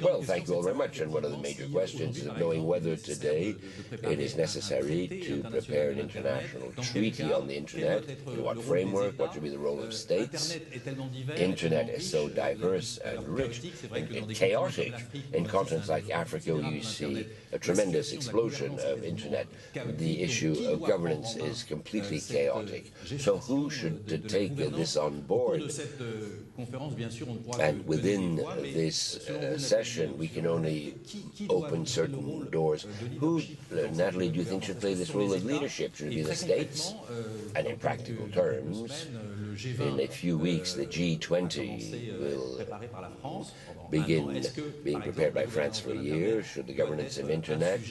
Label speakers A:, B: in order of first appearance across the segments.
A: Well, thank you all very much. And one of the major questions is knowing whether today it is necessary to prepare an international treaty on the Internet, in what framework, what should be the role of states. Internet is so diverse and rich and chaotic. In continents like Africa, where you see a tremendous explosion of Internet, the issue of governance is completely chaotic. So who should take this on board? And within this session, we can only open certain doors. Who, Natalie, do you think should play this role of leadership? Should it be the states? And in practical terms, in a few weeks, the G20 will begin being prepared by France for a year. Should the governance of Internet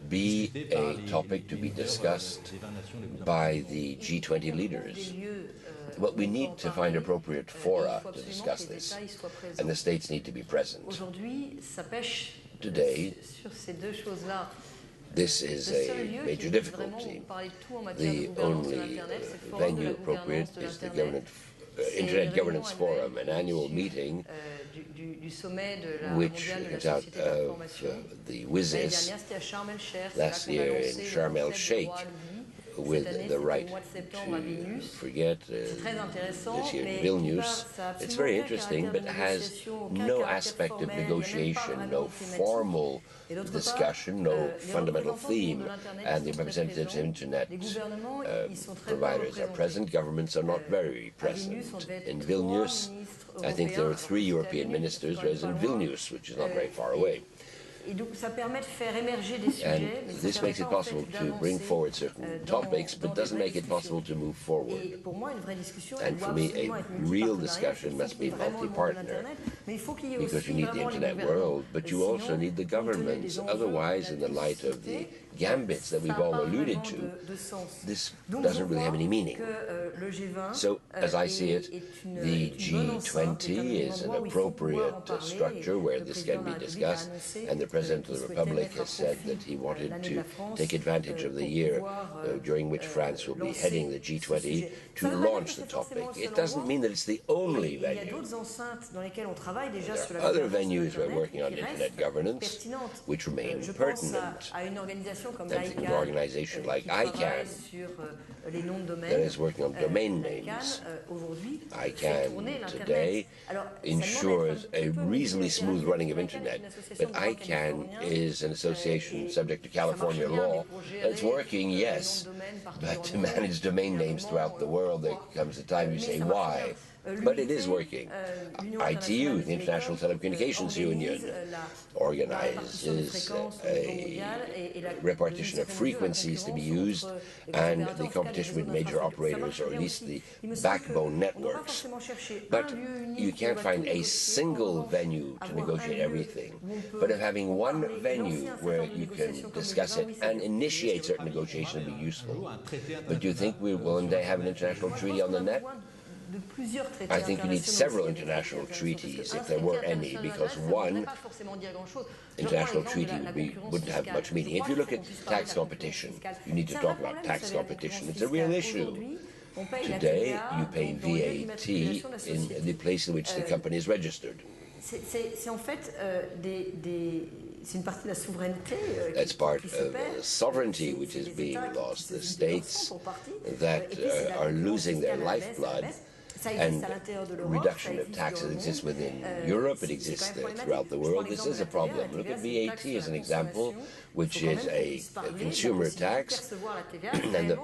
A: be a topic to be discussed by the G20 leaders? Well, we need to find appropriate fora to discuss this, and the states need to be present. Today, this is a major difficulty. The only venue appropriate is the Internet Governance Forum, an annual meeting which comes out of the WSIS last year in Sharm el-Sheikh, with the right to forget this year in Vilnius. It's very interesting, but has no aspect of negotiation, no formal discussion, no fundamental theme, and the representatives of Internet providers are present. Governments are not very present. In Vilnius, I think there are 3 European ministers, whereas in Vilnius, which is not very far away. And this makes it possible to bring forward certain topics, but doesn't make it possible to move forward. And for me, a real discussion must be multi-partner, because you need the Internet world, but you also need the governments. Otherwise, in the light of the gambits that we've all alluded to, this doesn't really have any meaning. So, as I see it, the G20 is an appropriate structure where this can be discussed, and the President of the Republic has said that he wanted to take advantage of the year during which France will be heading the G20 to launch the topic. It doesn't mean that it's the only venue. There are other venues we're working on Internet governance which remain pertinent. I think an organization like ICANN that is working on domain names. ICANN today ensures a reasonably smooth running of Internet, but ICANN is an association subject to California law. It's working, yes, but to manage domain names throughout the world, there comes a time you say, why? But it is working. ITU, the International Telecommunications Union, organizes a repartition of frequencies to be used, and the competition with major operators, or at least the backbone networks. But you can't find a single venue to negotiate everything. But of having one venue where you can discuss it and initiate certain negotiation would be useful. But do you think we will one day have an international treaty on the net? I think you need several international treaties, if there were any, because one international treaty wouldn't have much meaning. If you look at tax competition, you need to talk about tax competition. It's a real issue. Today, you pay VAT in the place in which the company is registered. That's part of sovereignty which is being lost. The states that are losing their lifeblood, and reduction of taxes exists within Europe, it exists throughout the world. This is a problem. Look at VAT as an example, which is a consumer tax, and the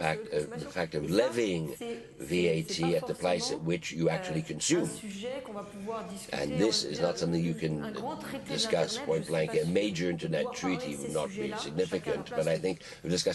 A: fact of levying VAT at the price at which you actually consume. And this is not something you can discuss point blank. A major Internet treaty would not be significant, but I think discussing